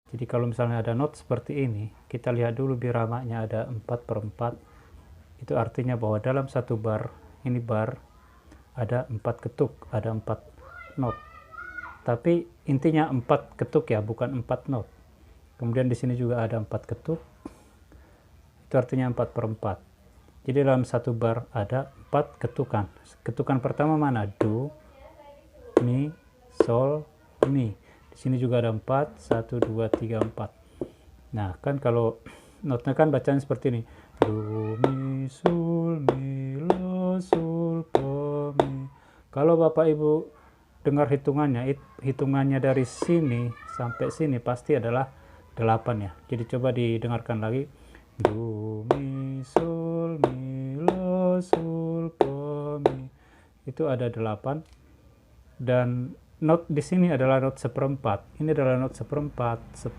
Jadi kalau misalnya ada not seperti ini, kita lihat dulu biramanya ada 4/4. Itu artinya bahwa dalam satu bar, ini bar, ada 4 ketuk, ada 4 not. Tapi intinya 4 ketuk ya, bukan 4 not. Kemudian di sini juga ada 4 ketuk. Itu artinya 4/4. Jadi dalam satu bar ada 4 ketukan. Ketukan pertama mana? Do, mi, sol, mi. Di sini juga ada 4, 1, 2, 3, 4. Nah, kan kalau notnya kan bacaan seperti ini. Do, mi, sol, mi, la, sol, fa, mi. Kalau Bapak Ibu dengar hitungannya dari sini sampai sini pasti adalah 8 ya. Jadi coba didengarkan lagi. Do, mi, sol, mi, la, sol, fa, mi. Itu ada 8. Dan not di sini adalah not 1/4. Ini adalah not 1/4.